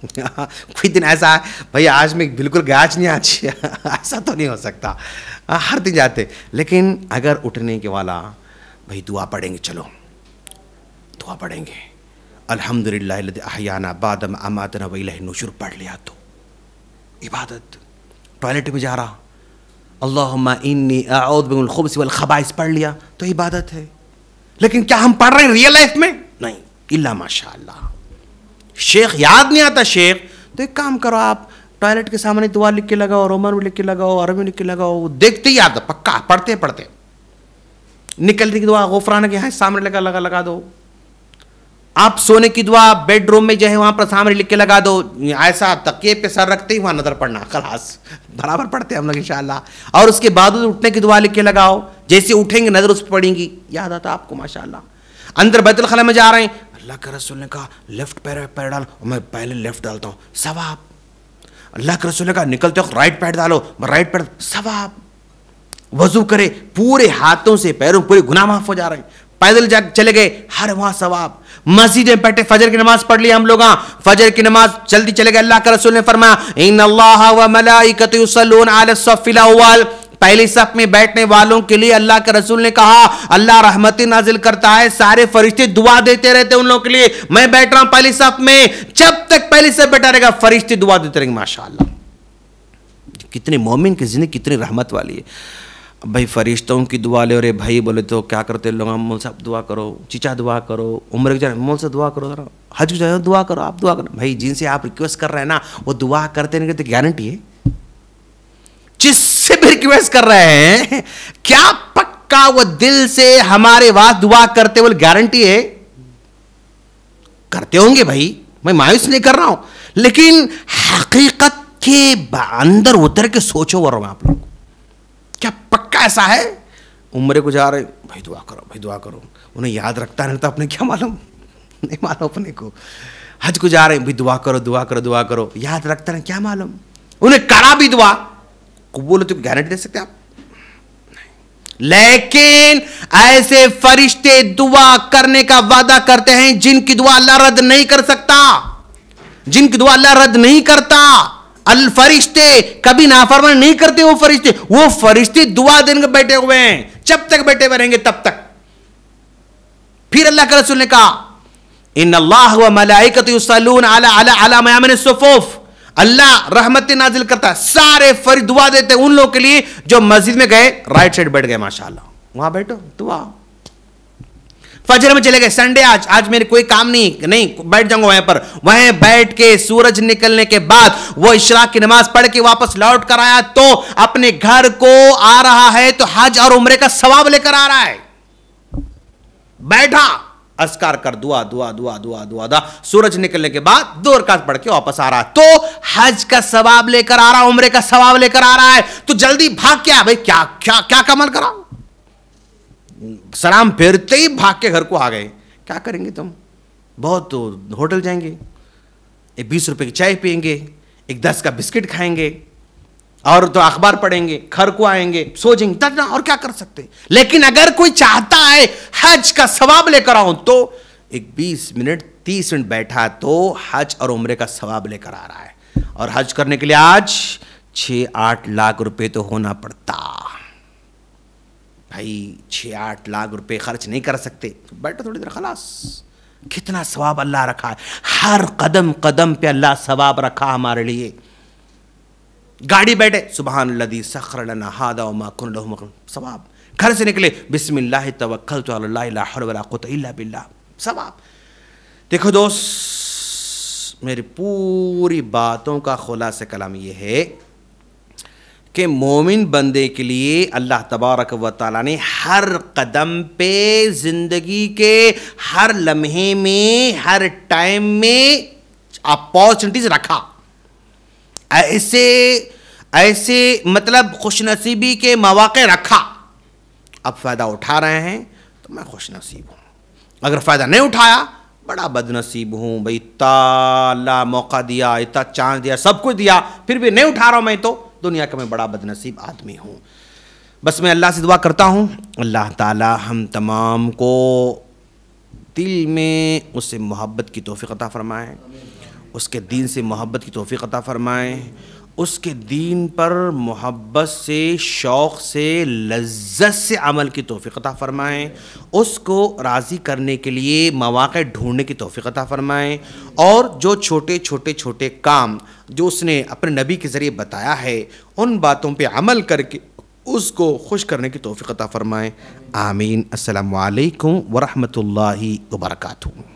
कोई दिन ऐसा है भाई आज मैं बिल्कुल गाज नहीं आज ऐसा तो नहीं हो सकता, हर दिन जाते। लेकिन अगर उठने के वाला भाई दुआ पढ़ेंगे, चलो दुआ पढ़ेंगे, अल्हम्दुलिल्लाह लज़ी अहयाना बाद मा अमातना व इलैहि नुशूर पढ़ लिया तो इबादत। टॉयलेट में जा रहा अल्लाहुम्मा इन्नी अऊज़ु बिकल खुब्स वल खबाइस पढ़ लिया तो इबादत है। लेकिन क्या हम पढ़ रहे हैं रियल लाइफ में? नहीं, इल्ला माशाअल्लाह। शेख याद नहीं आता शेख, तो एक काम करो आप टॉयलेट के सामने दुआ लिख के लगाओ, रोमन में लिख के लगाओ, अरबी में लिख के लगाओ, देखते ही याद पक्का पढ़ते पढ़ते। निकलने की दुआ गुफरान के यहाँ सामने लगा दो। आप सोने की दुआ बेडरूम में जो है वहां पर सामने लिख के लगा दो, ऐसा तकिए पे सर रखते ही वहां नजर पड़ना, खलास बराबर पढ़ते हैं हम लोग इंशाअल्लाह। और उसके बाद उठने की दुआ लिख के लगाओ, जैसे उठेंगे नजर उस पर पड़ेंगी, याद आता आपको माशाअल्लाह। अंदर बैतुल खला में जा रहे हैं, अल्लाह के रसूल ने कहा लेफ्ट पैर डालो, मैं पहले लेफ्ट डालता हूँ, सवाब। अल्लाह के रसूल ने कहा निकलते वक्त राइट पैर डालो, मैं राइट पैर, सवाब। वजू करे पूरे हाथों से पैरों पूरे गुनाह माफ हो जा रहे हैं, पैदल जा चले गए हर वहां सवाब। मस्जिद में बैठे फजर की नमाज पढ़ ली हम लोग, फजर की नमाज जल्दी चले गए, अल्लाह के रसूल ने फरमाया इन्नल्लाह व मलाइकतुहु युसल्लूना अला सफ़्फ़िल अव्वल, पहली सफ में बैठने वालों के लिए अल्लाह के रसूल ने कहा अल्लाह रहमतें नाजिल करता है, सारे फरिश्ते दुआ देते रहते उन लोगों के लिए। मैं बैठ रहा हूं पहली सफ में, जब तक पहली सफ बैठा रहेगा फरिश्ते दुआ देते रहेंगे। माशाअल्लाह, कितने मोमिन की जिंदगी कितनी रहमत वाली है भाई। फरिश्तों की दुआ ले, और भाई बोले तो क्या करते लोग, मोल साहब दुआ करो, चीचा दुआ करो, उम्र के जाए मोल से दुआ करो, जरा हज जाए दुआ करो, आप दुआ करो। भाई जिनसे आप रिक्वेस्ट कर रहे हैं ना वो दुआ करते नहीं करते, गारंटी है। जिससे भी रिक्वेस्ट कर रहे हैं क्या पक्का वो दिल से हमारे वास्ते दुआ करते बोले, गारंटी है करते होंगे भाई, मैं मायूस नहीं कर रहा हूं, लेकिन हकीकत के अंदर उतर के सोचो वो रहा आप लोग, क्या पक्का ऐसा है? उम्रे को जा रहे भाई दुआ करो, भाई दुआ करो, उन्हें याद रखता नहीं तो अपने क्या मालूम, नहीं मालूम अपने को। हज को जा रहे भाई दुआ करो, दुआ करो, दुआ करो, याद रखता नहीं क्या मालूम, उन्हें करा भी दुआ, कबूल तो गारंटी दे सकते आप? लेकिन ऐसे फरिश्ते दुआ करने का वादा करते हैं जिनकी दुआ अल्लाह रद्द नहीं कर सकता, जिनकी दुआ अल्लाह रद्द नहीं करता। अल फरिश्ते कभी नाफरमान नहीं करते, वो फरिश्ते दुआ देने बैठे हुए हैं, जब तक बैठे हुए रहेंगे तब तक। फिर अल्लाह के रसूल ने कहा इन्नल्लाह व मलाइकतुहु युसल्लूना अला मयामिन सुफूफ, अल्लाह रहमतें नाजिल करता है, सारे फरिश्ते दुआ देते हैं उन लोगों के लिए जो मस्जिद में गए राइट साइड बैठ गए, माशाअल्लाह वहां बैठो दुआ। फजर में चले गए, संडे आज मेरे कोई काम नहीं बैठ जाऊंगा वहां पर, वहां बैठ के सूरज निकलने के बाद वो इशराक की नमाज पढ़ के वापस लौट कर आया तो अपने घर को आ रहा है तो हज और उम्रे का सवाब लेकर आ रहा है। बैठा अस्कार कर दुआ दुआ दुआ दुआ दुआ दुआ, सूरज निकलने के बाद 2 रकात पढ़ के वापस आ रहा है तो हज का सवाब लेकर आ रहा, उम्रे का सवाब लेकर आ रहा है। तो जल्दी भाग क्या भाई, क्या क्या क्या कमाल करा, सलाम फेरते ही भाग के घर को आ गए। क्या करेंगे तुम, बहुत तो होटल जाएंगे, एक 20 रुपए की चाय पियेंगे, एक 10 का बिस्किट खाएंगे और तो अखबार पढ़ेंगे, घर को आएंगे, सो जाएंगे, तब और क्या कर सकते। लेकिन अगर कोई चाहता है हज का सवाब लेकर आऊं तो एक 20 मिनट 30 मिनट बैठा तो हज और उम्रे का सवाब लेकर आ रहा है। और हज करने के लिए आज 6-8 लाख रुपए तो होना पड़ता भाई, 6-8 लाख रुपए खर्च नहीं कर सकते तो बैठो थोड़ी देर खलास। कितना सवाब अल्लाह रखा है, हर कदम कदम पे अल्लाह सवाब रखा हमारे लिए। गाड़ी बैठे सुबहानल्लज़ी सख्खर लना हादा व मा कुन्ना लहू मुक़रिनीन, सवाब। घर से निकले बिस्मिल्लाह तवक्कलतु अला ला हौला वला कुव्वता इल्ला बिल्लाह, सवाब। देखो दोस्त, मेरी पूरी बातों का खुलासा कलाम ये है कि मोमिन बंदे के लिए अल्लाह तबारक व तआला ने हर कदम पे जिंदगी के हर लम्हे में हर टाइम में अपॉर्चुनिटीज रखा। ऐसे मतलब खुशनसीबी के मौके रखा। अब फ़ायदा उठा रहे हैं तो मैं खुशनसीब हूँ, अगर फ़ायदा नहीं उठाया बड़ा बदनसीब हूँ भाई। इतना मौका दिया, इतना चांस दिया, सब कुछ दिया, फिर भी नहीं उठा रहा हूँ, मैं तो दुनिया का मैं बड़ा बदनसीब आदमी हूँ। बस मैं अल्लाह से दुआ करता हूँ अल्लाह ताला हम तमाम को दिल में उससे मोहब्बत की तौफीक अता फरमाए, उसके दीन से मोहब्बत की तौफ़ीक़ अता फ़रमाएँ, उसके दीन पर मोहब्बत से, शौक़ से, लज़्ज़त से अमल की तौफ़ीक़ अता फ़रमाएँ, उसको राज़ी करने के लिए मौक़े ढूँढने की तौफ़ीक़ अता फ़रमाएँ, और जो छोटे काम जो उसने अपने नबी के ज़रिए बताया है उन बातों पे अमल करके उसको खुश करने की तौफ़ीक़ अता फ़रमाएँ। आमीन। अस्सलामु अलैकुम व रहमतुल्लाहि व बरकातुहू।